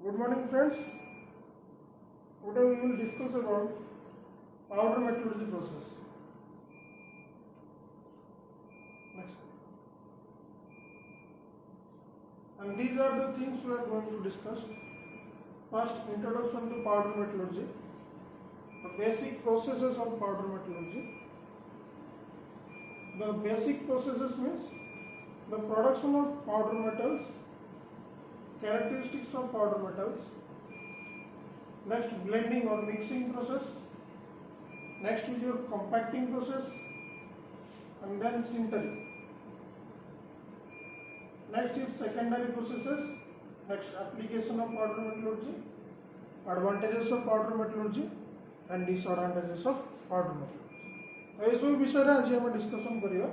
Good morning, friends. Today we will discuss about powder metallurgy process. Next. And these are the things we are going to discuss. First, introduction to powder metallurgy, the basic processes of powder metallurgy. The basic processes means the production of powder metals, characteristics of powder metals. Next, blending or mixing process. Next is your compacting process, and then sintering. Next is secondary processes. Next, application of powder metallurgy, advantages of powder metallurgy and disadvantages of powder metallurgy. तो ये सब विषय रे आज हम discussion करिया.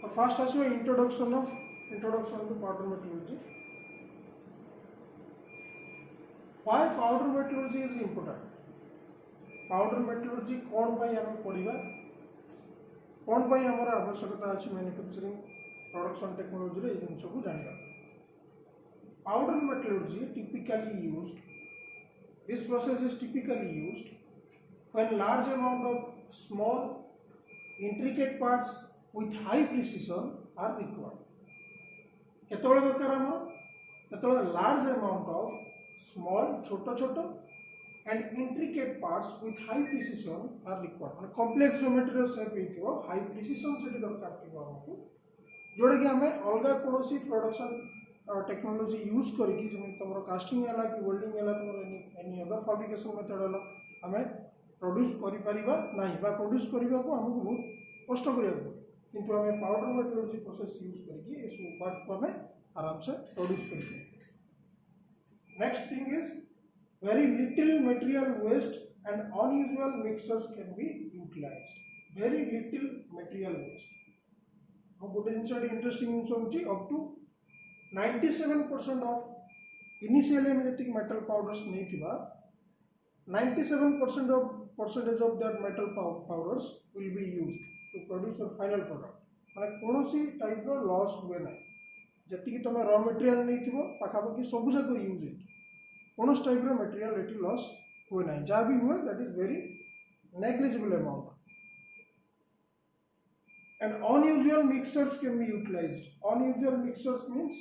तो first आसो introduction to powder metallurgy. Why powder metallurgy is important? Powder metallurgy कौन पाई हमें पढ़िबा, कौन पाई हमर आवश्यकता अछि मैन्युफैक्चरिंग प्रोडक्शन टेक्नोलॉजी रे जिन सब जानिबा. Powder metallurgy typically used, this process is typically used when large amount of small intricate parts with high precision are required. केतବେଳେ दरकार हमर केतବେଳେ large amount of small छोटो छोटो and intricate parts with high precision are required. माने complex geometry shape हेतिबो high precision सेठी दरकार थिबो हमकु जोडे कि हमें अलगा कोनोसी प्रोडक्शन टेक्नोलॉजी यूज करिकि जमे तमरो कास्टिंग हला कि वेल्डिंग हला तमरो एनी अदर फैब्रिकेशन मेथड हला हमें प्रोड्यूस करि परिबा नाही बा प्रोड्यूस करिबा को हमकु बहुत कष्ट करिया पड़े, किंतु हमें पाउडर मेट्रोलॉजी प्रोसेस यूज करिकि ए सब पार्ट को हमें आराम से प्रोड्यूस करिबे. Next thing is very little material waste and unusual mixtures can be utilized. Very little material waste. Now, good interesting news up to 97% of initially magnetic metal powders नहीं थिबा 97% of percentage of that metal powders will be used to produce a final product. माने कोनोसी type रो loss हुए ना जति कि तमे raw material नहीं थिबो पाखापाखि सब जाको यूज है कोनोस टाइप रो मटेरियल एटी लॉस हुए ना जा भी हुए that is very negligible amount. And unusual mixtures can be utilized. Unusual mixtures means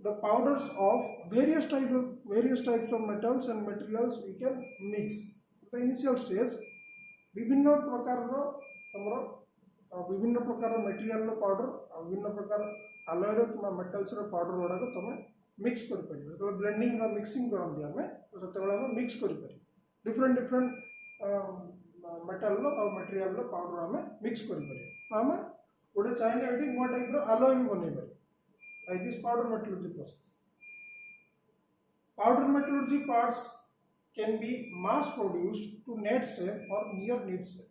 the powders of various types of metals and materials we can mix. The initial stage विभिन्न प्रकार रो हमरो विभिन्न प्रकार मटेरियल रो पाउडर विभिन्न प्रकार alloy रो कि metals रो powder Voda को तमे मिक्स कर परिबे. तो ब्लेंडिंग वा मिक्सिंग करन दिया में तो सतेबेला हम मिक्स कर परिबे डिफरेंट मेटल रो और मटेरियल रो पाउडर हमें मिक्स कर परिबे. तो हम गोटे चाइना एटी मोर टाइप रो alloy भी बनै परिबे by this powder metallurgy process. Powder metallurgy parts can be mass produced to net shape or near net shape,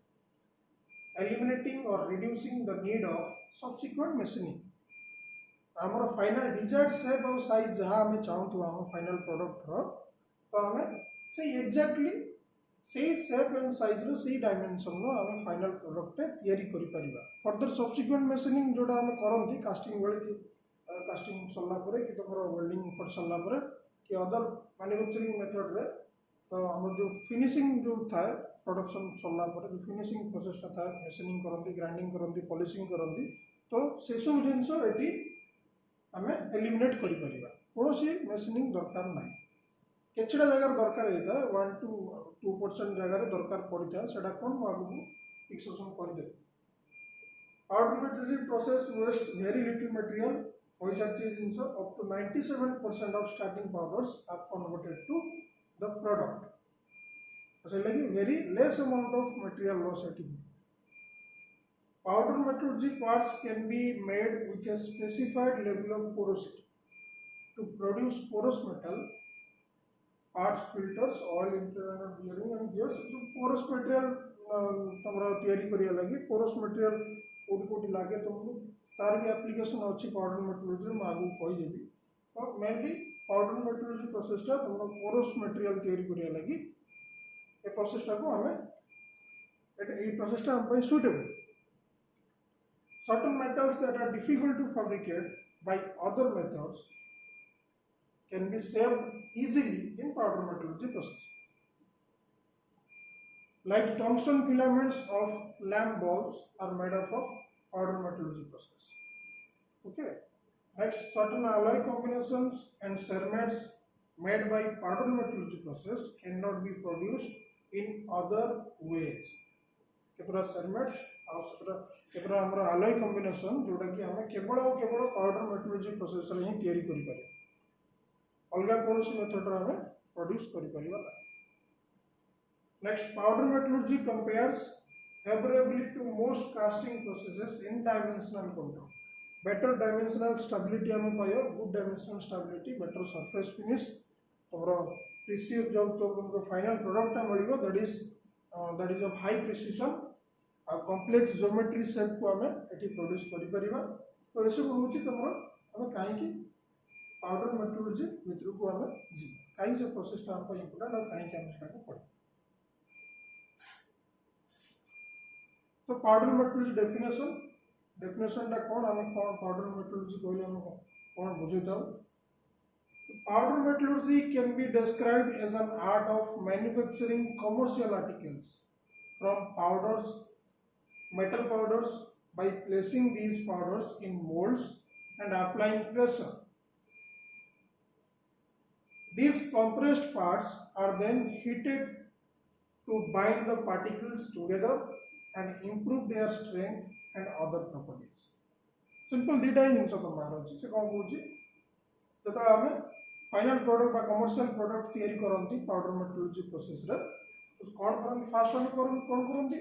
eliminating or reducing the need of subsequent machining. हमर final desired shape और size जहाँ हमें चाहूँ हम final product रो तो हमें से exactly से शेप एंड साइज रो से डायमेंशन रो हमें फाइनल प्रोडक्ट तैयारी करि परिबा. फर्दर सब्सिक्वेंट मशीनिंग जोडा हमें करंती कास्टिंग वाले की कास्टिंग सल्ला परे कि तमरो वेल्डिंग फट सल्ला परे कि अदर मैन्युफैक्चरिंग मेथड रे तो हमर जो फिनिशिंग जो थाए प्रोडक्शन सल्ला परे जो फिनिशिंग प्रोसेस था मशीनिंग करंती ग्राइंडिंग करंती पॉलिशिंग करंती तो से सब जिंस एटी हमें एलिमिनेट करि परिबा. कोनोसी मशीनिंग दरकार नाही. केचडा जगह दरकार हेता 1 to 2% जगह दरकार पड़ता सेटा कोन आगु फिक्सेशन कर दे. Powder metallurgy process wastes very little material. Hoisarchi jeans up to 97% of starting powders are converted to the product. So like very less amount of material loss at it. Powder metallurgy parts can be made with a specified level of porosity. To produce porous metal, parts, filters, oil, internal bearing and gears. So porous material तमरा तैयारी करिया लगी porous material कोटी लागे तुमको तार भी application अच्छी powder metallurgy में आगु कहि देबी. तो मेनली powder metallurgy प्रोसेस टा तमरा porous material तैयारी करिया लगी ए प्रोसेस टा को हमें ए प्रोसेस टा हम पे suitable. Certain metals that are difficult to fabricate by other methods can be saved easily in powder metallurgy process. Like tungsten filaments of lamp bulbs are made up of powder metallurgy process. Okay. Next, certain alloy combinations and ceramides made by powder metallurgy process cannot be produced in other ways. केवल ceramides और केवल हमर alloy combination जोटा कि हमें केवल powder metallurgy process रे ही तैयारी करि पारे, अलगा कोनोसी मेथड रे हमें प्रोड्यूस करि परिबा। Next, powder metallurgy compares favorably to most casting processes in dimensional control. Better dimensional stability हमें पायो, good dimensional stability, better surface finish, तमरो precise जो तो फाइनल प्रोडक्ट मिलिबो that is of high precision और complex geometry shape को हमें एठी produce करि परिबा। तो एसब होची तमरो हमें काहे कि पाउडर मेटलर्जी भितर को हमें जी काहे से प्रोसेस टा हमको इंपोर्टेंट और काहे कि हमें इसका पड़े। तो पाउडर मेटलर्जी डेफिनेशन टा कोन हमें कोन पाउडर मेटलर्जी कहले हम कोन बुझिताउ। Powder metallurgy can be described as an art of manufacturing commercial articles from metal powders by placing these powders in molds and applying pressure. These compressed parts are then heated to bind the particles together and improve their strength and other properties. Simple data in जिनस तमार अछि से कोन कहूची जता हमें final product बा commercial product तैयारी करंती powder metallurgy process रे तो कोन करंती fast हम कोन करंती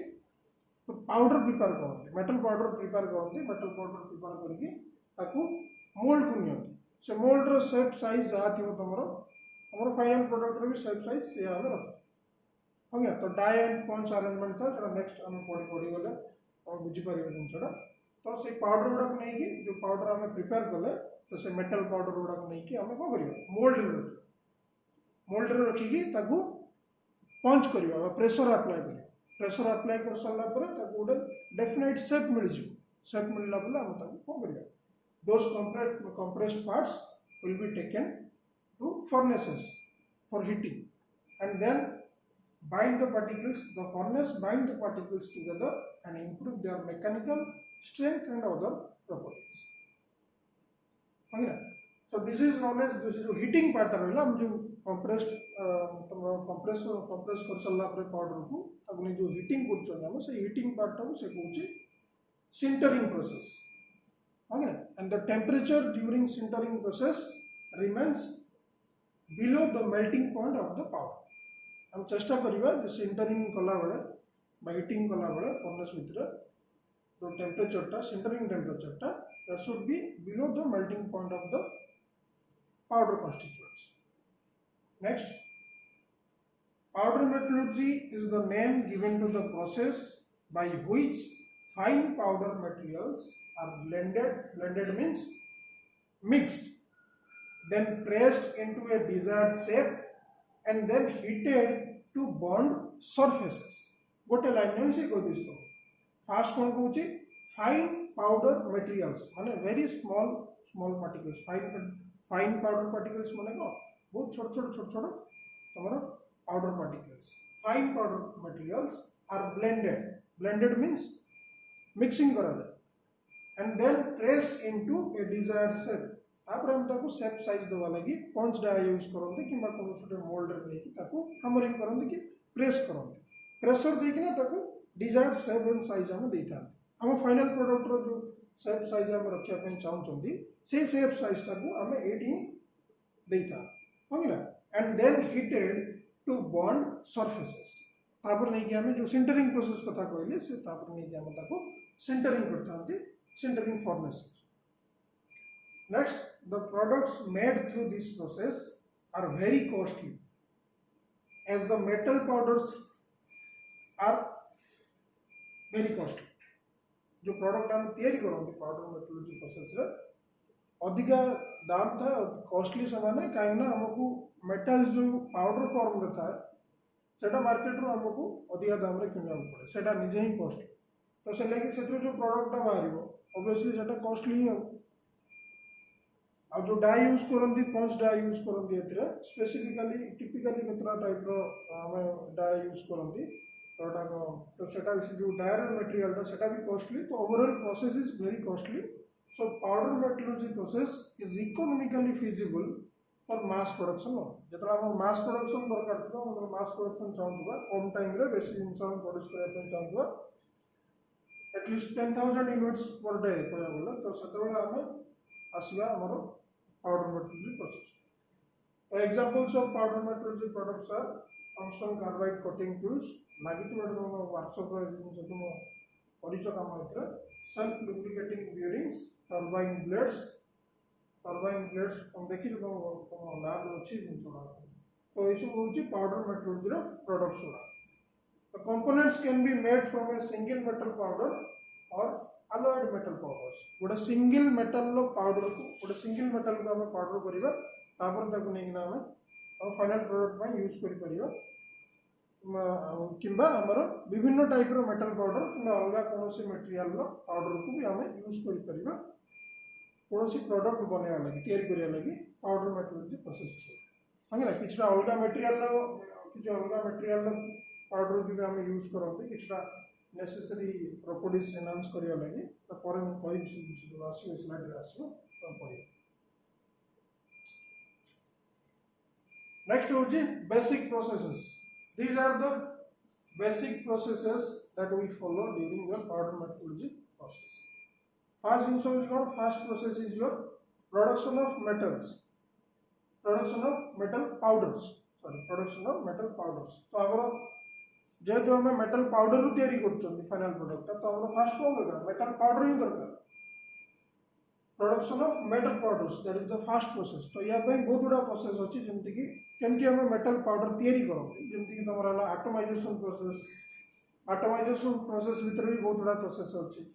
तो पाउडर प्रिपेयर करंती मेटल पाउडर प्रिपेयर करके ताकू मोल्ड को नियंती से मोल्ड रो शेप साइज जा थिबो हमर फाइनल प्रोडक्ट रे भी शेप साइज से हम रख हो गया। तो डाई एंड पंच अरेंजमेंट था सेटा नेक्स्ट हम पढ़ी गले हम बुझी परिबे जिनसडा। तो से पाउडर गुडा को नहीं कि जो पाउडर हमें प्रिपेयर कले तो से मेटल पाउडर गुडा को नहीं कि हमें को करियो मोल्ड रे रखी ताकू पंच करियो प्रेशर अप्लाई कर साला पर ताकू गोटे डेफिनेट शेप मिल जिवो। शेप मिलला बले हम ताकू को करियो दोस compressed parts will be taken to furnaces for heating and then bind the particles. The furnace bind the particles together and improve their mechanical strength and other properties. Okay, so this is known as heating part रहला हम जो compressed compress कर साला पर powder को अपने जो heating करछन हम से हीटिंग पार्ट को से कहूची sintering process. Okay, and the temperature during sintering process remains below the melting point of the powder. हम चेष्टा करिबा जे सिंटरिंग कला बेले बा हीटिंग कला बेले फर्नेस भितर जो टेम्परेचर टा सिंटरिंग टेम्परेचर टा that should be below the melting point of the powder constituents. Next, powder metallurgy is the name given to the process by which fine powder materials are blended means mixed, then pressed into a desired shape and then heated to bond surfaces. गोटे line से कह दिस तो first कौन कहूची fine powder materials माने very small particles fine powder particles माने को बहुत छोट तमरो powder particles fine powder materials are blended means mixing करा जाए and then pressed into a desired shape. तापर हम ताको शेप साइज देवा लगी पंच डाई यूज करंती किबा कोनो छोटे मोल्ड रे लेकी ताको हैमरिंग करंती कि प्रेस करंती प्रेशर देकी ना ताको डिजायर्ड शेप एंड साइज हम देता हम फाइनल प्रोडक्ट रो जो शेप साइज हम रखिया पे चाहू चंदी से शेप साइज ताको हम एडी देता होगिला and then heated to bond surfaces. तापर नहीं कि हम जो सिंटरिंग प्रोसेस कथा कहले से तापर नहीं कि हम ताको सिंटरिंग करथांती sintering furnace. Next, the products made through this process are very costly as the metal powders are very costly. जो प्रोडक्ट हम तैयारी करते पाउडर मेटलर्जी प्रोसेस रे अधिका दाम था कॉस्टली समान कहीं ना हमको मेटल्स जो पाउडर फॉर्म रे था सेटा मार्केट रो हमको अधिका दाम रे किनवा पड़े सेटा निजे ही कॉस्टली तो से लेके सेत्र जो प्रोडक्ट बाहरिबो ऑब्वियसली सेटा कॉस्टली ही हो। आ जो डाई यूज करती पंच डाई यूज करती स्पेसिफिकली टिपिकली केतटा टाइप आम डाई यूज करती तो सेटा जो डायर मटेरियल सेटा भी कॉस्टली तो overall process is very costly so powder metallurgy process is economically feasible for mass production जो आम मास प्रोडक्शन दरकार थी मास प्रोडक्शन चाहूँगा कम टाइम रे बेसी जिन प्रोड्यूस करने चाहूँगा एटलिस्ट 10,000 यूनिट्स पर डे कह गले तो से आम आसवा आमर powder metallurgy process examples of powder metallurgy products are tungsten carbide cutting tools लगी व्हाट्सएप परिचय काम होता self lubricating bearings turbine blades तुम देखिए तुम लैब अच्छी जिनसा तो ये सब हूँ पाउडर मेटलर्जी प्रोडक्ट्स गुड़ा The components can be made from a single metal powder or alloyed metal powders. गोटे सिंगल मेटल पाउडर को गोटे सिंगल मेटल को आम पाउडर करवा तापर ताको नहीं आम फाइनल प्रोडक्ट यूज कर किंबा आमर विभिन्न टाइप रो मेटल पाउडर किंबा अलग कौन मटेरियल पाउडर को भी आम यूज कर कौन प्रोडक्ट बनवा लगी या लगी पाउडर मेटलर्जी प्रोसेस है ना कि अलग मटेरियल किसी अलग मटेरियल पाउडर भी आम यूज करते किसी नेसेसरी प्रॉपर्टीज एनहांस करने लगी जो आसो स्लाइड आसो पढ़ नेक्स्ट हूँ basic processes these are the basic processes that we follow during your powder metallurgy process first जिन इज कौन first process is your production of metals production of metal powders sorry production of metal powders तो आम जेहेतु आम metal powder कर final product तो आम first कौन दरकार मेटल पाउडर ही दरकार production of metal powders that is the first process तो या बहुत गुड़ा प्रोसेस अच्छी जमीक केमती आम मेटल पाउडर तैयारी करते जमीक तुम आटोमाइजेशन प्रोसेस भितर भी बहुत गुड़ा प्रोसेस अच्छी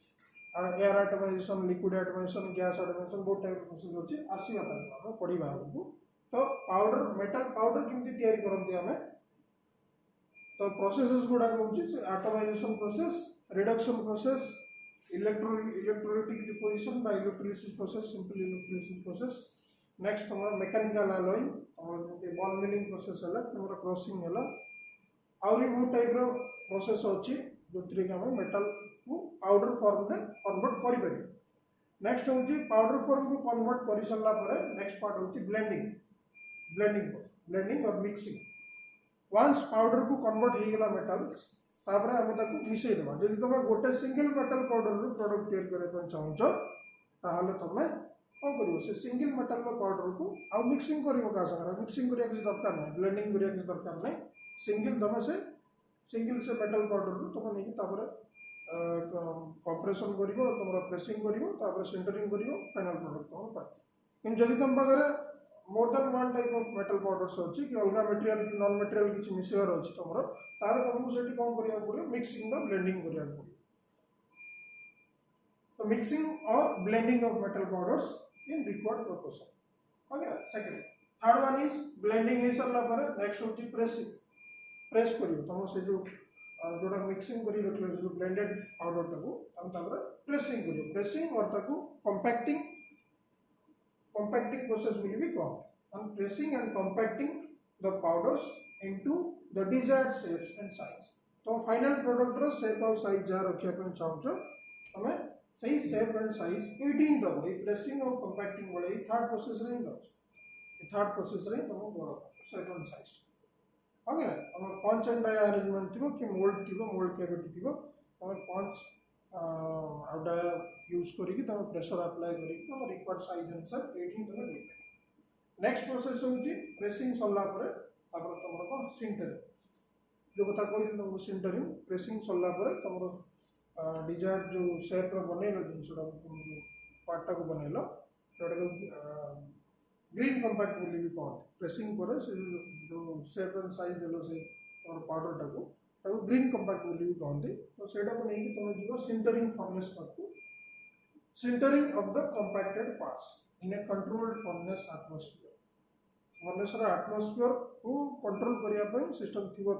एयर आटोमाइजेशन लिक्विड आटोमाइजेशन गैस आटोमाइजेशन बहुत टाइप प्रोसेस अच्छी आसवा पढ़ा आगे तो पाउडर मेटल पाउडर केमती तैयारी करते आम तो प्रोसेसेस गुड़ा हूँ atomisation process reduction process electrolytic deposition by electrolysis process simple electrolysis process next तुम मेकानिकल एलॉइंग तुम बॉल मिलिंग प्रोसेस है तुम क्रशिंग है आहरी बहुत टाइप प्रोसेस अच्छी जो थी आम मेटल को पाउडर फॉर्म में कन्वर्ट कर नेक्स्ट हूँ पाउडर फॉर्म को कन्वर्ट कर सारापर नेक्स्ट पार्ट हूँ ब्लेंडिंग और मिक्सिंग वंस पाउडर को कन्वर्ट होगा मेटल्स तापर आम मिसई देवा जब तुम गोटे सिंगल मेटल पाउडर प्रोडक्ट तैयारी करने चाहूच ताहले तुम कौन कर से सिंगल मेटल पाउडर को आउ मिक्सिंग कर मिक्सिंग करने किसी दरकार ना ब्लेंडिंग करने किसी दरकार ना सिंगल तुम से सिंगल से मेटल पाउडर तुम नहीं कंप्रेशन कर तुम प्रेसिंग कर सिंटरिंग कर फाइनल प्रोडक्ट तुम पाए कि जब तुम पाखे more than one type of metal powders अच्छी कि अलग मटेरियल कि नॉन मटेरियल किसी मिसेबार अच्छी तुम तार तुमको से कौन करा पड़ो मिक्सिंग व ब्लेंडिंग करा पड़ो तो मिक्सिंग और blending of metal powders in required proportion okay second third one is blending हो सारापर नेक्स्ट हूँ प्रेसिंग प्रेस कर तुम से जो जोटा मिक्सिंग कर रखिले जो ब्लेंडेड पाउडर टाक प्रेसिंग कर प्रेसिंग और compacting process will be called and pressing and compacting the powders into the desired shapes and size तो फाइनल प्रोडक्ट रो शेप और साइज जा रखिया पे चाहूचो हमें सही शेप एंड साइज 18 दबो ए प्रेसिंग और कंपैक्टिंग वाले ई थर्ड प्रोसेस रे दो ई थर्ड प्रोसेस रे तुम करो शेप एंड साइज ओके हम पंच एंड डाई अरेंजमेंट थिबो कि मोल्ड कैविटी थिबो हम पंच आउटा यूज करी तुम प्रेशर अप्लाई करी रिक्वायर्ड साइज आंसर 18 तुम दे नेक्स्ट प्रोसेस होची प्रेसिंग सरला परे तापर तुम को सिंटरिंग जो कथा कहली तुमको सिंटरिंग प्रेसिंग सरला परे तुम डिजायर्ड जो शेप रो बनेलो जिनसडा तुम पार्ट को बनेलो जोटा ग्रीन कंपैक्ट बोली भी कहते प्रेसिंग पर जो शेप एंड साइज देलो से पाउडर टाको ग्रीन कंपैक्ट बोली भी कहते तो सेटा को नहीं तुम जीव सिंटरिंग फर्नेस पाखु sintering of the compacted parts in a controlled furnace atmosphere furnace रा एटमॉस्फेयर को कंट्रोल करिया पई सिस्टम थिबो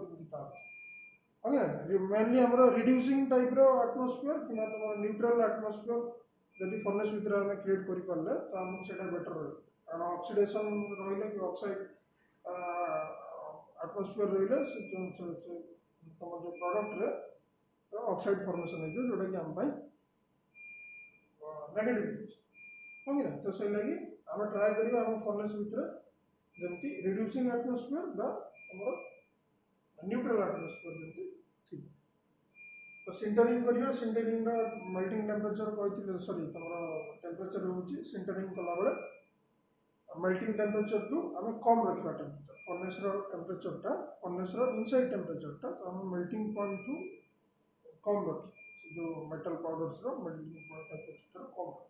ओके मेनली हमरो रिड्यूसिंग टाइप रो एटमॉस्फेयर कि तुम न्यूट्रल एटमॉस्फेयर जदि फर्नेस भितर आम क्रिएट करें तो आमको से बेटर रहा कारण ऑक्सीडेशन रही कि ऑक्साइड एटमॉस्फेयर रही तुम जो प्रोडक्ट ऑक्साइड फॉर्मेशन हो जोटा कि आम नेगेटिव हो कि तो से लगी आम ट्राए करिया आम फर्नेस भितर जमती रिड्यूसिंग एटमॉस्फेयर बा हमर न्यूट्रल एटमॉस्फेयर जमती थी तो सिंटरिंग करिया सिंटरिंग रा मेल्टिंग टेंपरेचर कहथिले सॉरी हमर टेंपरेचर होची सिंटरिंग कला बेले मेल्टिंग टेंपरेचर टू आम कम रखा टेंपरेचर फर्नेस रो टेंपरेचर टा फर्नेस रो इनसाइड टेंपरेचर टा तो हम मेल्टिंग पॉइंट टू कम रखी जो मेटल पाउडर्स रो मेल्टिंग पॉइंट टेंपरेचर कम रखी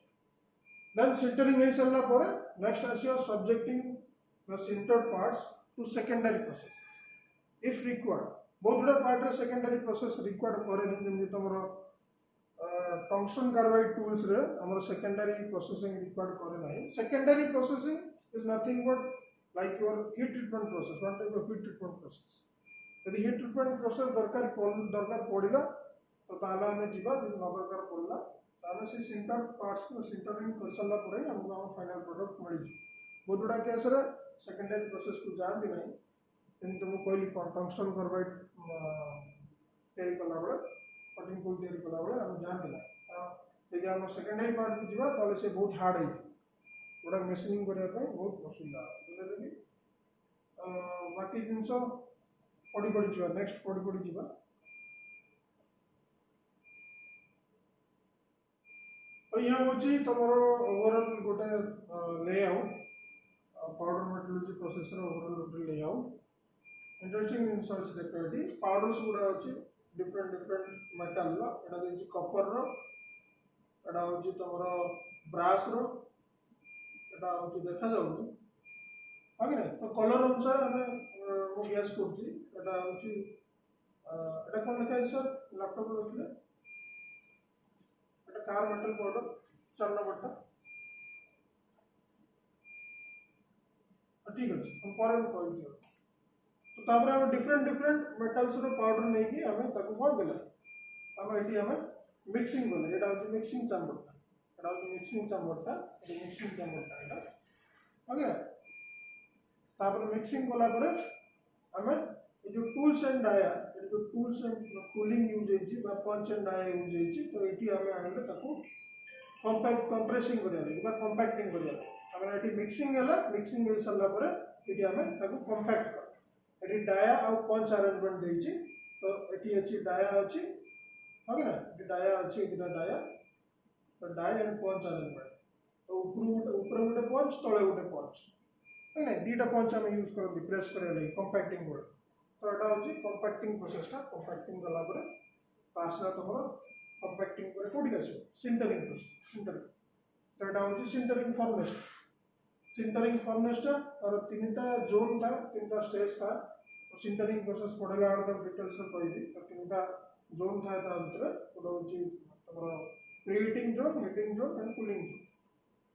then sintering है सरला परे next आसियो subjecting the sintered parts to secondary process if required बहुत बड़ा पार्ट रे secondary process required करे नहीं जेमि तमरो टंगस्टन कार्बाइड टूल्स रे हमर secondary processing required करे नहीं secondary processing is nothing but like your heat treatment process one type of heat treatment process यदि heat treatment process दरकार पड़िला तो ताला में जीवा जो न दरकार पड़ला तामे से सिंटर पार्ट्स को सिंटरिंग कर सरला परे हमको हम फाइनल प्रोडक्ट मिल जी बहुत बड़ा केस रे सेकेंडरी प्रोसेस को जानती नहीं इन तुम कहली टंगस्टन कार्बाइड तैयारी कला बेले कटिंग टूल तैयारी कला बेले हम जानती ना यदि हम सेकेंडरी पार्ट को जीवा ताले से बहुत हार्ड है बड़ा मशीनिंग करया पे बहुत असुविधा जोटा कि बाकी जिंस पड़ी जीवा नेक्स्ट पड़ी जीवा तो यहाँ हूँ तुम ओवरऑल गोटे layout powder metallurgy process overall गोटे लेआउट इंटरेस्टिंग जिन अच्छे देखा ये पाउडर्स गुड़ा अच्छी डिफरेंट डिफरेंट मेटाल एटा देखिए कपर एटा हूँ तुम ब्रास एटा हूँ देखा जाऊ हाँ कि तो कलर अनुसार आम गैस करा हूँ कौन लिखा है सर लैपटॉप देखिए कार मेटल पाउडर 4 नंबर ठीक अच्छे हम पर कह दियो तो तापर हम डिफरेंट डिफरेंट मेटल्स रो पाउडर नहीं कि हमें ताको कौन देला हम एटी हमें मिक्सिंग बोले एटा हो मिक्सिंग चैम्बर एटा हो मिक्सिंग चैम्बर एटा ओके तापर मिक्सिंग कोला परे हमें ये जो टूल्स एंड डाया ये जो टूल्स एंड कूलिंग यूज हेची बा पंच एंड डाया यूज हेची तो एटी हमें आनिले ताको कॉम्पैक्ट कंप्रेसिंग करिया बा कॉम्पैक्टिंग करिया हमें एटी मिक्सिंग हला मिक्सिंग हे सरला परे एटी हमें ताको कॉम्पैक्ट कर एटी डाया और पंच अरेंजमेंट देची तो एटी अछि डाया अछि ओके ना एटी डाया अछि एटा डाया तो डाया एंड पंच अरेंजमेंट तो ऊपर गोटे पंच तळे गोटे पंच नहीं दीटा पंच हम यूज करते प्रेस करे लगी कंपैक्टिंग वर्ड तो एटा होची कंपैक्टिंग प्रोसेस टा कंपैक्टिंग कला परे पासला तमरो कंपैक्टिंग करे कोडी आसी सिंटरिंग प्रोसेस सिंटरिंग तो एटा होची सिंटरिंग फर्नेस टा और तीनटा जोन था तीनटा स्टेज था तो सिंटरिंग प्रोसेस पढ़ला और तब डिटेल्स में कहबी तो तीनटा जोन था ता अंतर ओटा होची तमरो preheating zone heating zone and cooling zone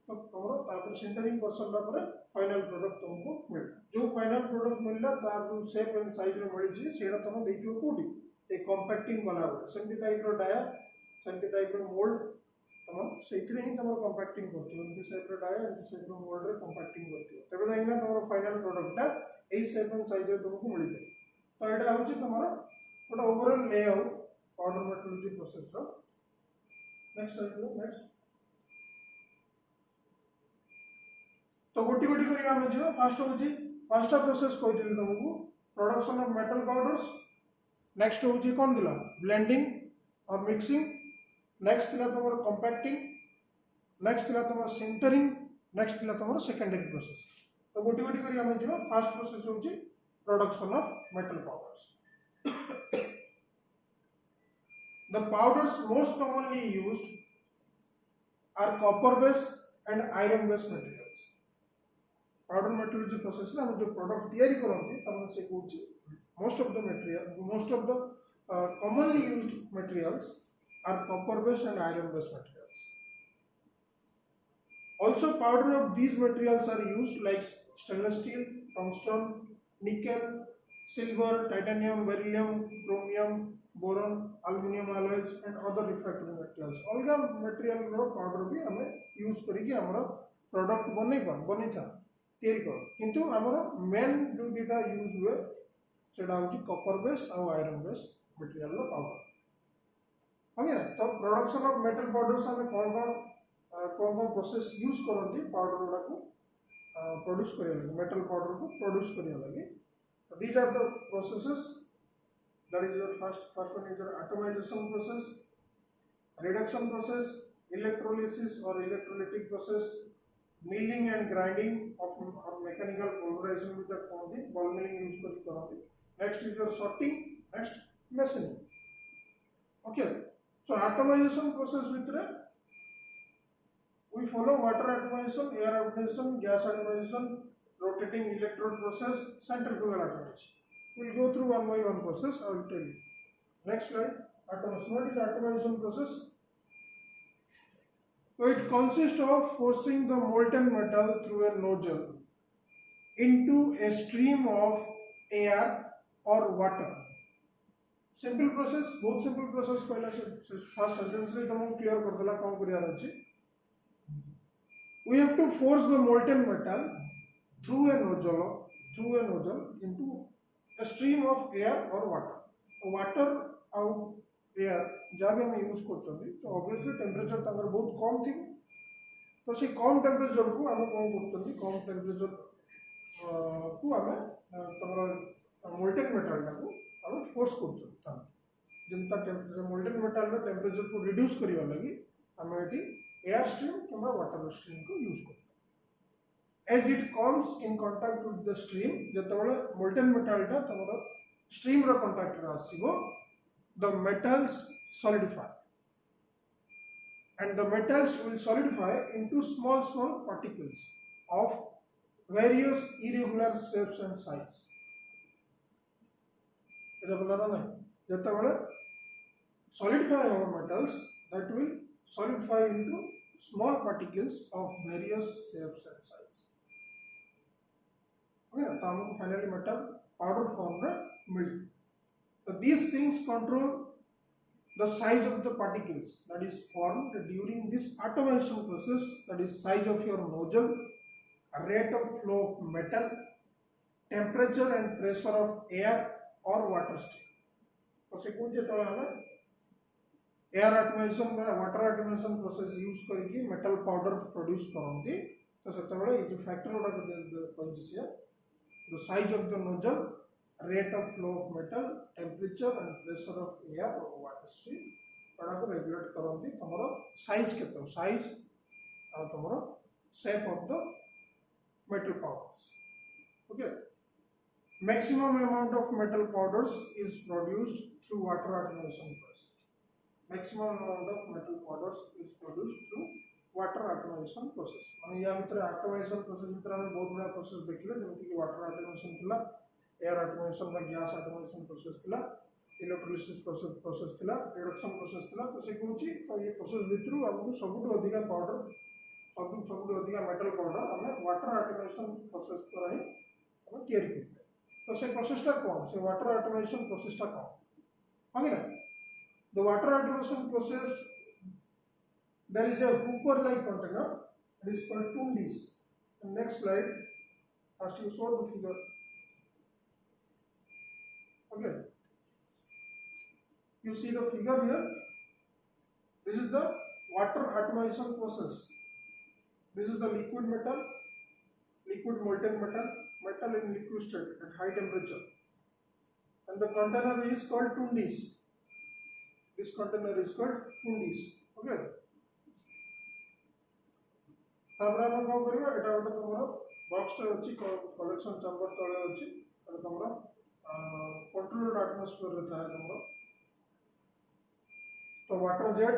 तो तमरो तापर सिंटरिंग कर सरला परे फाइनल प्रोडक्ट तुमको मिल जो फाइनल प्रोडक्ट मिलला तार जो शेप एंड साइज रे मिली छी सेडा तुम देखियो कोठी ए कंपैक्टिंग कला सेंटी टाइप रो डाया सेंटी टाइप रो मोल्ड तुम सेथरे ही तुम कंपैक्टिंग करथियो एंटी शेप रो डाया एंटी शेप रो मोल्ड रे कंपैक्टिंग करथियो तबे जाइना तुम फाइनल प्रोडक्ट टा ए शेप एंड साइज रे तुमको मिल जाय तो एटा होची तुम्हारा ओटा overall layout powder metallurgy process रो नेक्स्ट स्लाइड लो नेक्स्ट तो गोटी गोटी करी आमे जो फर्स्ट प्रोसेस कहथिल तुमको production of metal powders next होची कोन दिला ब्लेंडिंग और मिक्सिंग नेक्स्ट दिला तुमर कंपैक्टिंग नेक्स्ट दिला तुमर सिंटरिंग नेक्स्ट दिला तुमर सेकेंडरी प्रोसेस तो गोटी गोटी करी आमे जो फर्स्ट प्रोसेस होची production of metal powders the powders most commonly used are copper based and iron based materials powder metallurgy process हम जो प्रोडक्ट तैयारी करते तमन से कहूँ most of the commonly used materials are copper based and iron based materials. Also powder of these materials are used like stainless steel, tungsten, nickel, silver, titanium, beryllium, chromium, boron, aluminum alloys and other refractory materials. अलगा material रो powder भी हमें use करिके हमरो product बनी था तैयारी कर किंतु हमरो main जो डेटा यूज हुए सेटा होची copper base और iron base material रो powder ओके तो प्रोडक्शन ऑफ मेटल पाउडर्स हमें कौन प्रोसेस यूज करती पाउडर गुड़ा को प्रोड्यूस करिया लगे मेटल पाउडर को प्रोड्यूस करिया लगे these are the processes that is your first one is your atomization process, reduction process, electrolysis or electrolytic process, milling and grinding of or mechanical pulverization with the ball milling use करते next is your sorting, next machining. Okay, so atomization process with we follow water atomization, air atomization, gas atomization, rotating electrode process, centrifugal atomization. We'll go through one by one process. I will tell you. Next slide. Atomization. What is atomization process? So it consists of forcing the molten metal through a nozzle into a stream of air or water. Simple process. बहुत simple process कहला से first sentence रे तुमको clear कर देला कौन करिया अछि. We have to force the molten metal through a nozzle into a stream of air or water. Water और air जहाँ भी हम यूज करते तो obviously temperature तंगर बहुत कम थी तो से कम temperature को हमें कौन करते कम temperature को हमें तंगर molten metal को हमें force करते ता जितना temperature molten metal लो temperature को reduce करिया लगी हमें इटी air stream किंबा water stream को use करते as it comes in contact with the stream जतबले molten metal टा तमरो stream रो contact रे आसीबो the metals solidify and the metals will solidify into small particles of various irregular shapes and sizes एटा बोला ना जतबले solidify our metals that will solidify into small particles of various shapes and sizes. Okay, तो हमको finally metal powder form में मिली. So these things control the size of the particles that is formed during this atomization process. That is size of your nozzle, rate of flow of metal, temperature and pressure of air or water stream. तो से कुछ जेतले हमें air atomization বা water atomization process use करके metal powder produce करते तो सेतबेले ये जो factor Uda कहछि the size of the nozzle, rate of flow of metal, temperature and pressure of air or water stream पड़ा को regulate करते तमरो size केतो size और तमरो shape of the metal powders. Okay, maximum amount of metal powders is produced through water atomization process. Maximum amount of metal powders is produced through water automation process माने या भीतर automation process भीतर हम बहुत बड़ा process देखले जेमति कि water automation थिला एयर ऑटोमेशन बा गैस ऑटोमेशन प्रोसेस थिला इलेक्ट्रोलिसिस प्रोसेस थिला रिडक्शन प्रोसेस थिला तो से कहूची तो ये प्रोसेस भीतर हमको सबुठ अधिक पाउडर सबुठ अधिक मेटल पाउडर हम वाटर ऑटोमेशन प्रोसेस द्वारा ही हम तैयारी करते तो से प्रोसेसटा कौन से वाटर ऑटोमेशन प्रोसेसटा कौन आगे ना the water automation process there is a hooper like container that is called Tundis. The next slide first you show the figure. Okay, you see the figure here. This is the water atomization process. This is the liquid metal, liquid molten metal in liquid state at high temperature, and the container is called Tundis. This container is called Tundis. Okay, तापर हम को करबा एटा गोटे तमरो box टे अछि collection chamber तळे अछि एटा तमरो controlled atmosphere रहता है तमरो तो वाटर जेट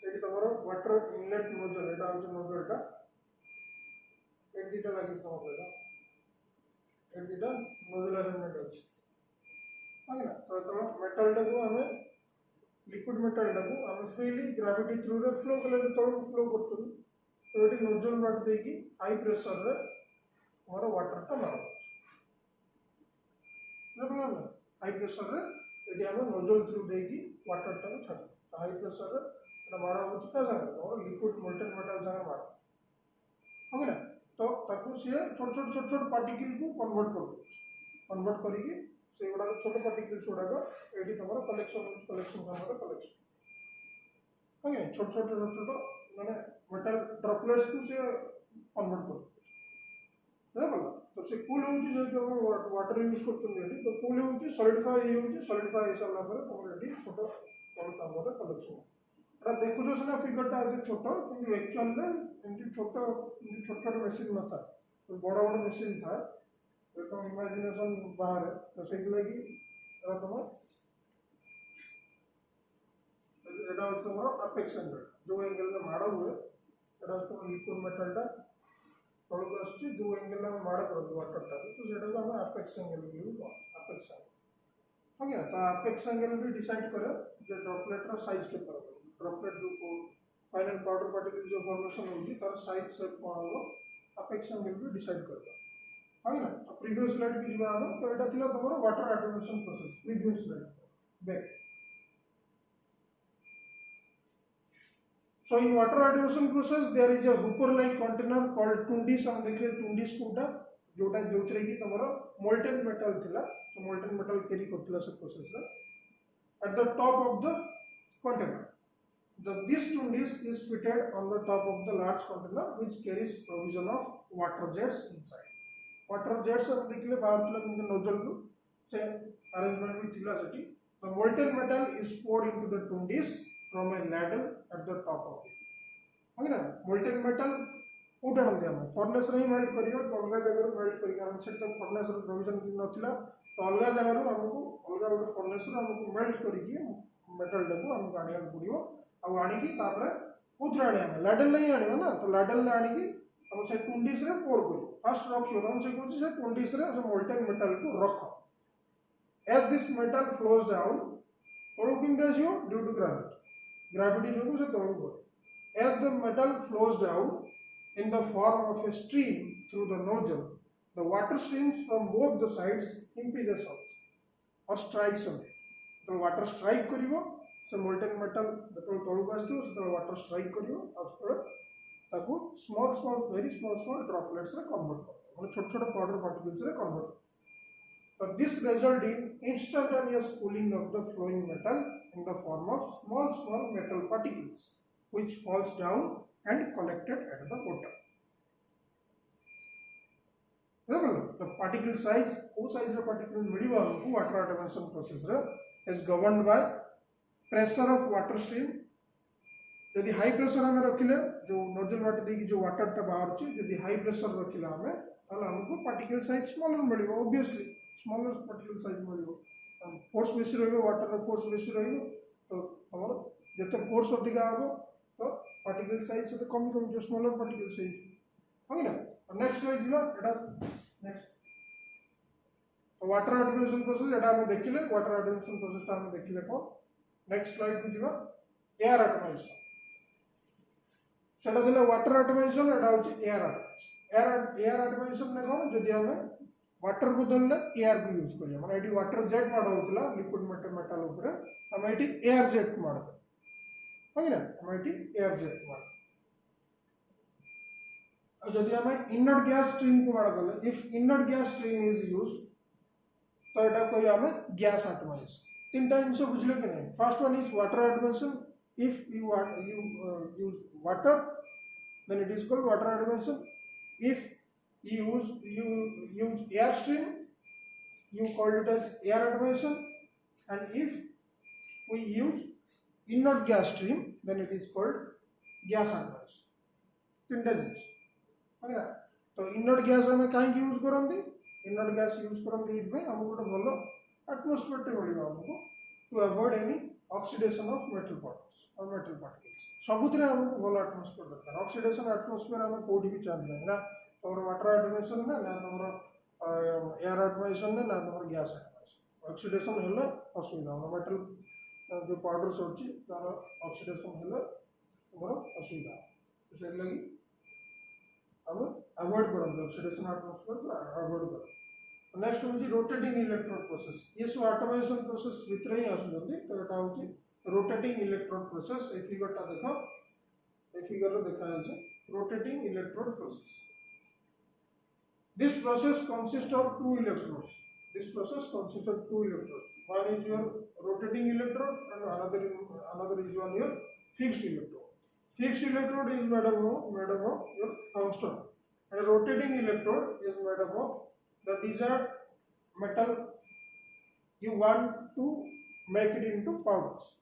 एटी तमरो वाटर इनलेट नोजल एटा अछि नोजल का एट दिटा लागि तमरो एटा एट दिटा नोजल एलिमेंट अछि आगे ना तो तमरो मेटल टा को हमें लिक्विड मेटल टा को हमें फ्रीली ग्रेविटी थ्रू रे फ्लो कले तो फ्लो करछु तो ये नोजल वाट देगी हाई प्रेशर रे हमारा वाटर टा मारो देखो ना हाई प्रेशर रे ये आम नोजल थ्रू देकी वाटर टाक छाड़ हाई प्रेशर माड़ हो लिक्विड मोल्टेन मेटल सागे माड़ ओके ना तो ताकू सी छोट छोट छोट छोट पार्टिकल को कन्वर्ट करके से गुड़ा छोट पार्टिकल्स गुड़ाक ये तुम कलेक्शन कलेक्शन कलेक्शन ओके छोट छोट छोट छोट मैंने मेटल ड्रॉपलेट्स को से कन्वर्ट कर तो से कूल हो वाटर यूज कर तो कूल हो सॉलिडिफाई हो सारा तुम ये छोट तल कलेक्शन देखुच सीना फिगरटा आज छोट कि एक्चुअल एमती छोट छोट छोट मेसीन न था तो बड़ बड़ मेसीन था तुम इमेजिनेशन बाहर तो से लगी तुम यहाँ तुम अपेक्स एंगल जो एंगल में माड़ हुए यहाँ तुम लिक्विड मेटलटा तौक आस जो एंगल में माड़ कर वाटरटा तो से apex angle apex angle okay तो अपेक्स एंगल भी डिसाइड करे जो ड्रॉपलेट साइज के ड्रॉपलेट जो फाइनल पाउडर पार्टिकल जो फॉर्मेशन होगी तार साइज शेप कौन हम अपेक्स एंगल भी डिसाइड करबा है ना तो प्रीवियस स्लाइड की जब हम तो एटा थिला तमरो water atomisation process previous slide back so in water adsorption process there is a hooper like container called tundis हम देखले tundis कोटा जोटा जोथरे की तमरो molten metal थिला so molten metal कैरी करथिला से प्रोसेस रा at the top of the container this tundis is fitted on the top of the large container which carries provision of water jets inside water jets हम देखले बाहर थिला किंतु nozzle नु से arrangement भी थिला सेठी the molten metal is poured into the tundis from a ladle at the top of it okay ना मोल्टेन मेटल कोटा नंदे हम फर्नेस रे मेल्ट करियो तो अलगा जगह मेल्ट करियो हम सेट तो फर्नेस रे प्रोविजन कि नथिला तो अलगा जगह रो हमको अलगा गोटे फर्नेस रे हमको मेल्ट करिके मेटल डको हमको आनिया पड़ियो आ आनी की तापर उतरा आनी हम ladle नहीं आनी ना तो ladle ले आनी की हम से टुंडीस रे पोर करियो फर्स्ट रखियो हम से कोची से टुंडीस रे मोल्टेन मेटल को रखो as this metal flows down तळु किंदा जियो ड्यू टू gravity जो से तळु गयो as the metal flows down in the form of a stream through the nozzle the water streams from both the sides impinges on or strikes on it तो water strike करिवो से molten metal जतल तळु आसतो से water strike करिवो और ताको small very small droplets रे convert करतो माने छोट छोट powder particles रे convert but this result in instantaneous cooling of the flowing metal in the form of small metal particles which falls down and collected at the bottom. The particle size, whose size the particle medium water atomization process is governed by pressure of water stream. यदि high pressure हमें रखिले जो nozzle water देकी जो water टा बाहर छि यदि high pressure रखिला हमें ताले हमको पार्टिकल साइज स्मॉलर मिलिबो ऑब्वियसली स्मॉलर पार्टिकल साइज मिलिबो फोर्स बेसी रहबो वाटर रो फोर्स बेसी रहबो तो हमर जते फोर्स अधिक आबो तो पार्टिकल साइज से तो कम जो स्मॉलर पार्टिकल साइज ओके ना नेक्स्ट स्लाइड जिला एटा नेक्स्ट तो वाटर एटोमेशन प्रोसेस एटा हम देखिले वाटर एटोमेशन प्रोसेस ता हम देखिले को नेक्स्ट स्लाइड को जिला एयर एटोमेशन सेटा दिले वाटर एटोमेशन एटा होची एयर एटोमेशन ने कोन जदी हम वाटर बदलले एयर को यूज करिया माने एटी वाटर जेट माड होतला लिक्विड मेटल ऊपर हम एटी एयर जेट को माड ओके ना हम एटी एयर जेट माड और जदी हम इनर्ट गैस स्ट्रीम को माड गले if inert gas stream is used तो एटा कोई हम गैस एटोमाइजेशन तीन टाइम्स से बुझले कि नहीं first one is water automation if you use water then it is called water atomization if you use airstream you call it as air atomization and if we use inert gas stream then it is called gas atomization तीनटा जिनिस okay ना तो inert gas हमें काहे use करंदी inert gas use करंदी इबे हमको गोटे भलो एटमॉस्फेयर टे मिलिबो हमको to avoid any oxidation of metal particles सबुतरे हमको भलो एटमॉस्फेयर दरकार ऑक्सीडेशन एटमॉस्फेयर हमें कोठी भी चाहते ना तोर वाटर एटोमेशन ना तोर एयर एटोमेशन ना तोर गैस एटोमेशन ऑक्सीडेशन हेले असुविधा मेटल जो पाउडर होची तार ऑक्सीडेशन हेले तोर असुविधा से लगी हम अवॉइड करब ऑक्सीडेशन एटमॉस्फेयर को अवॉइड कर नेक्स्ट हूँ रोटेटिंग इलेक्ट्रोड प्रोसेस ये सब ऑटोमेशन प्रोसेस भितर ही आसुँच तो यहाँ हूँ रोटेटिंग इलेक्ट्रोड प्रोसेस ए फिगरटा देख ए फिगर देखा rotating electrode process this process consists of two electrodes this process consists of two electrodes one is your rotating electrode and another is one your fixed electrode is made of your tungsten and rotating electrode is made of the desired metal you want to make it into powders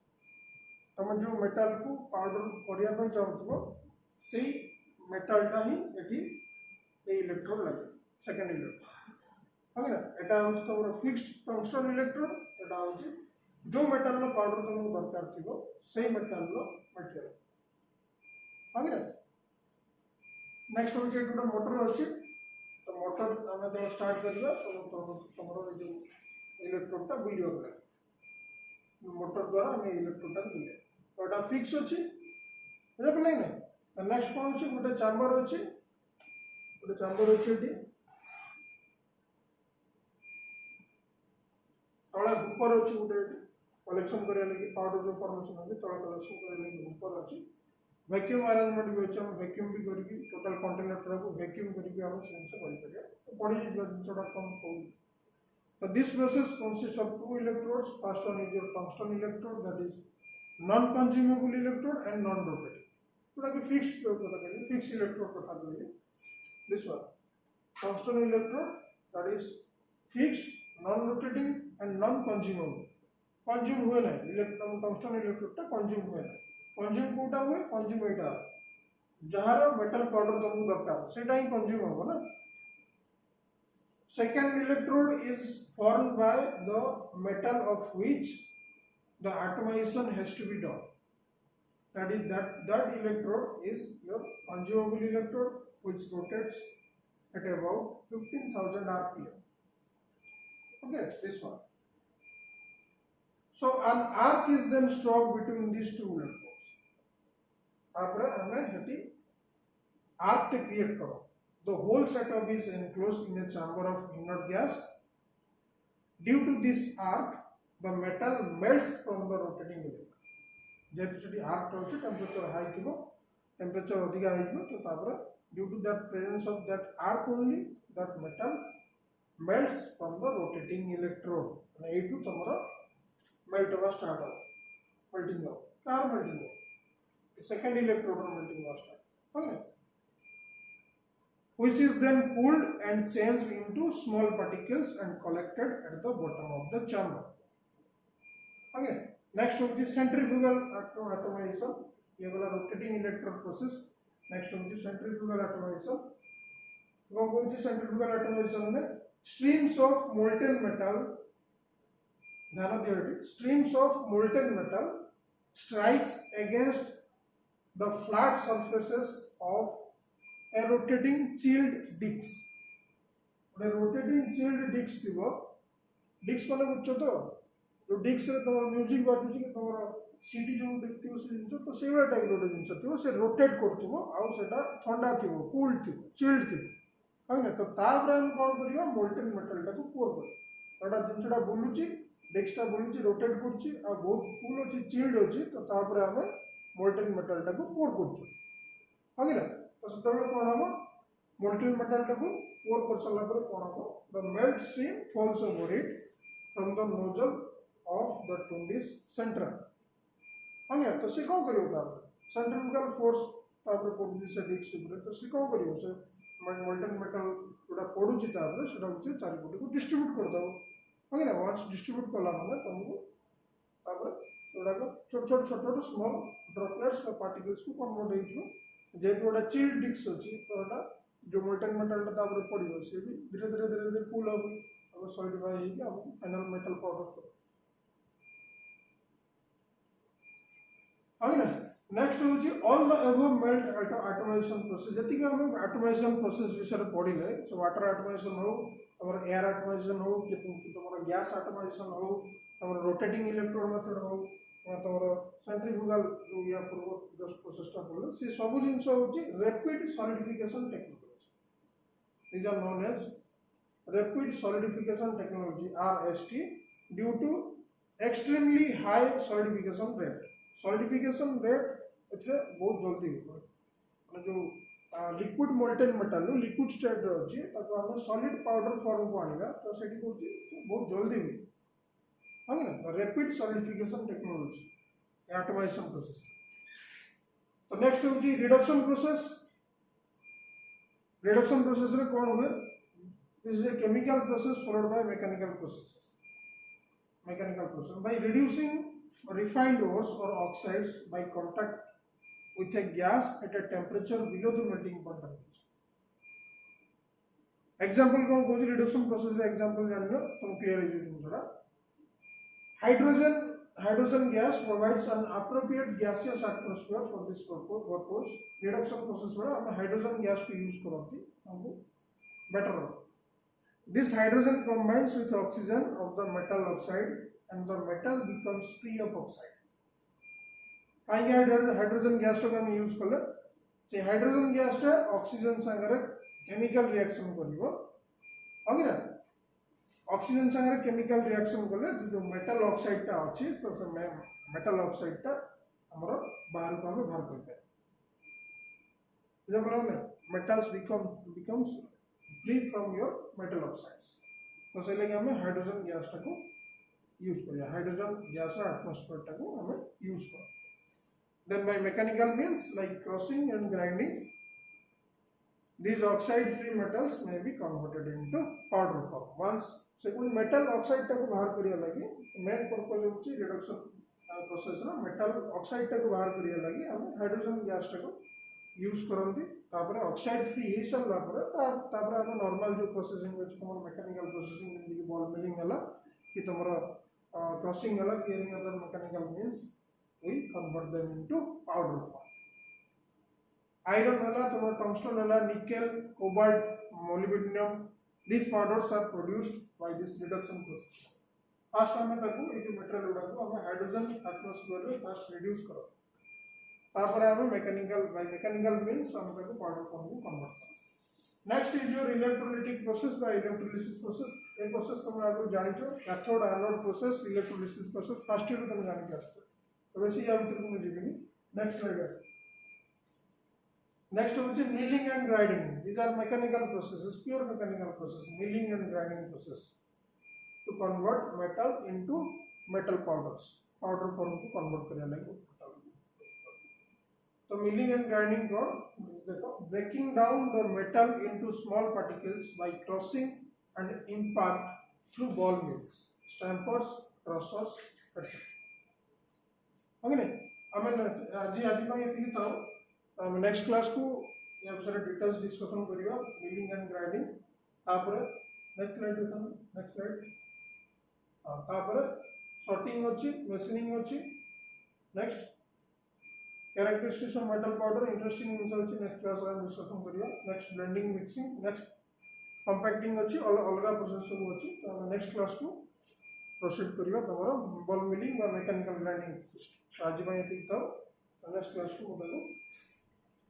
तुम जो metal को powder करने चाहूँ से मेटलटा ही ये electrode लगे second electrode okay ना एटा हूँ तुम फिक्स्ड टंगस्टन इलेक्ट्रोड एटा हूँ जो मेटल रो पाउडर तुमको दरकार थी से मेटल रो मटेरियल ओके ना नेक्स्ट हूँ गोटे मोटर अच्छी तो मोटर आम जो स्टार्ट करवा तुम जो इलेक्ट्रोडटा बुलवा मोटर द्वारा आम इलेक्ट्रोडटा बुले तो यहाँ फिक्स अच्छी देख नहीं ना नेक्स्ट कौन अच्छी गोटे चैम्बर अच्छी गोटे चैम्बर अच्छी तले ऊपर अच्छी गोटे कलेक्शन करा लगे पाउडर जो फॉर्मेशन होगी तले कलेक्शन करा लगे ऊपर अच्छी वैक्यूम अरेंजमेंट भी अच्छे वैक्यूम भी करके टोटल कंटेनर को वैक्यूम करके हम जिनसे कर तो पड़ी जिनसा कम कहूँ so this process consists of two electrodes first one is your tungsten electrode that is non consumable electrode and non rotating जोटा कि fixed कथा कहली fixed electrode कथा कहली this one tungsten electrode that is fixed non rotating and non consumable consume हुए ना electron tungsten electrode टा consume हुए ना consume कोटा हुए consume एटा जहार मेटल पाउडर तुमको दरकार सेटा ही consume होगा ना second electrode is formed by the metal of which the atomization has to be done that electrode is your consumable electrode which rotates at about 15,000 rpm okay this one so an arc is then struck between these two electrodes आपरे हमें Hattie arc te create करो the whole setup is enclosed in a chamber of inert gas due to this arc the metal melts from the rotating electrode जेहेतु सेठी arc होची temperature high थिबो temperature अधिक high थिबो तो तापर due to that presence of that arc only that metal melts from the rotating electrode and ए टू तमरा मेल्ट होगा स्टार्ट हो मेल्टिंग हो कार मेल्टिंग हो सेकंड इलेक्ट्रोड मेल्टिंग हो start okay which is then cooled and changed into small particles and collected at the bottom of the chamber okay next is the centrifugal atomization ये वाला rotating electrode process next is the centrifugal atomization वो कौन सी centrifugal atomization में streams of molten metal ध्यान दियो streams of molten metal strikes against the flat surfaces of a rotating chilled disc a rotating chilled disc थिबो disc माने बुझछो तो जो disc रे तमर म्यूजिक बाजुची कि तमर सीडी जो देखथिबो से जिंस तो सेवरा टाइप रोटे जिंस थिबो से रोटेट करथिबो आ सेटा ठंडा थिबो कूल थिबो चिल्ड थिबो हां तो तापर हम कोन करियो मोल्टेन मेटल टाको पोर कर एटा जिंसटा बुलुची डिस्कटा बुलुची रोटेट करची आ बहुत कूल अछि चिल्ड अछि तो तापर हम मोल्टेन मेटल टाको पोर करछु हां ना तो सेतबेले कोन हम मोल्टेन मेटल टाको पोर कर सला पर कोन हम the melt stream falls over it from the nozzle of the tundish centre हां तो से कोन करियो ता सेंट्रिफ्यूगल फोर्स तापर पडुची से डिस्क ऊपर तो से कोन करियो से मोल्टेन मेटल जोटा पडुची तापर सेटा उसे चारि पटे को डिस्ट्रीब्यूट कर दो हां ना वंस डिस्ट्रीब्यूट कला माने तुमको तापर जोटा को छोट छोट स्मॉल ड्रॉपलेट्स और पार्टिकल्स को कन्वर्ट हो जेहेतु गोटे चिल्ड डिस्क अच्छी तो यहाँ जो मोल्टेन मेटल तापर पड़ो सी भी धीरे धीरे धीरे धीरे कूल हम हम सॉलिडिफाई होगी हमको फाइनल मेटल पाउडर कर ना नेक्स्ट हूँ all the above melt atomization process जति हम एटमाइजेशन प्रोसेस विषय पढ़ले सो वाटर एटमाइजेशन हो तुम एयर एटमाइजेशन हो कि तुम गैस एटमाइजेशन हो तुम रोटेटिंग इलेक्ट्रोड मेथड हो तुम सेंट्रिफ्यूगल जो या पूर्व जस्ट प्रोसेसटा पड़ो से सब जिन हूँ rapid solidification technique these are known as rapid solidification technology RST due to extremely high solidification rate. Solidification rate एथे बहुत जल्दी हो माने जो liquid molten metal liquid state रे अछि ताको हम सॉलिड पाउडर फॉर्म को आनिबा तो सेठी कोची बहुत जल्दी हुई हां ना rapid solidification technology atomization process. तो नेक्स्ट होची रिडक्शन प्रोसेस। रिडक्शन प्रोसेस रे कोन हुए this is a chemical process followed by mechanical process. Mechanical process by reducing refined ores or oxides by contact with a gas at a temperature below the melting point temperature. Example कौन कौन सी reduction process रे example जानियो तुम clear है जिन जरा। Hydrogen gas provides an appropriate gaseous atmosphere for this purpose. Reduction process में हम hydrogen gas को use करते हमको better हो। This hydrogen combines with oxygen of the metal oxide and the metal becomes free of oxide. कहीं hydrogen gas टा हम use करले से हाइड्रोजन गैस टा ऑक्सीजन संगे केमिकल रिएक्शन करिवो ओके ना ऑक्सीजन संगे केमिकल रिएक्शन करले जो मेटल ऑक्साइड टा अछि तो से मेटल ऑक्साइड टा हमरो बाहर को हम बाहर करते जब हम metals becomes free from your metal oxides तो से लेके हमें हाइड्रोजन गैस टा को यूज करिया हाइड्रोजन गैस रा एटमॉस्फेयर टा को हमें यूज कर then by mechanical means like crushing and grinding these oxide free metals may be converted into powder form once से कोई मेटल ऑक्साइड टा को बाहर करिया लागि मेन पर्पस होची रिडक्शन प्रोसेस रा मेटल ऑक्साइड टा को बाहर करिया लागि हम हाइड्रोजन गैस टा को यूज करंती तापर ऑक्साइड फ्री हे सरला पर तापर हम नॉर्मल जो प्रोसेसिंग अछि हमर मैकेनिकल प्रोसेसिंग जेंति कि बॉल मिलिंग हला कि तमरो क्रशिंग हला कि any other mechanical means we convert them into powder form. Iron हला तमरो टंगस्टन हला nickel cobalt molybdenum these powders are produced by this reduction process. First हमें ताको ए जो मटेरियल उडा को हम हाइड्रोजन एटमॉस्फेयर में फर्स्ट रिड्यूस करो तापर हम मैकेनिकल मींस हम ताको पाउडर फॉर्म को कन्वर्ट करो। Next is your electrolytic process by electrolysis process. A process तुम आगु जानिछो cathode anode process electrolysis process first year तुम जानि के आछो तो वैसे ही हम तुमको जीविनी। नेक्स्ट स्लाइड है नेक्स्ट होची milling and grinding these are mechanical processes pure mechanical process milling and grinding process to convert metal into metal powders powder form को कन्वर्ट करने लगे। तो मिलिंग एंड ग्राइंडिंग को देखो breaking down the metal into small particles by crushing and impact through ball mills stampers crushers etcetera okay ने हमें आज में ये था नेक्स्ट क्लास को या सारे डिटेल्स डिस्कशन करियो मिलिंग एंड ग्राइंडिंग तापर नेक्स्ट स्लाइड देखो नेक्स्ट स्लाइड तापर सॉर्टिंग अछि मशीनिंग अछि next characteristics of metal powder interesting things अछि नेक्स्ट क्लास में डिस्कशन करियो next blending mixing next compacting अछि अलग प्रोसेस सब अछि तो नेक्स्ट क्लास को प्रोसीड करियो तमरो बॉल मिलिंग और मैकेनिकल ग्राइंडिंग सिस्टम आज में एतिक था नेक्स्ट क्लास को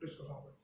डिस्कशन करियो।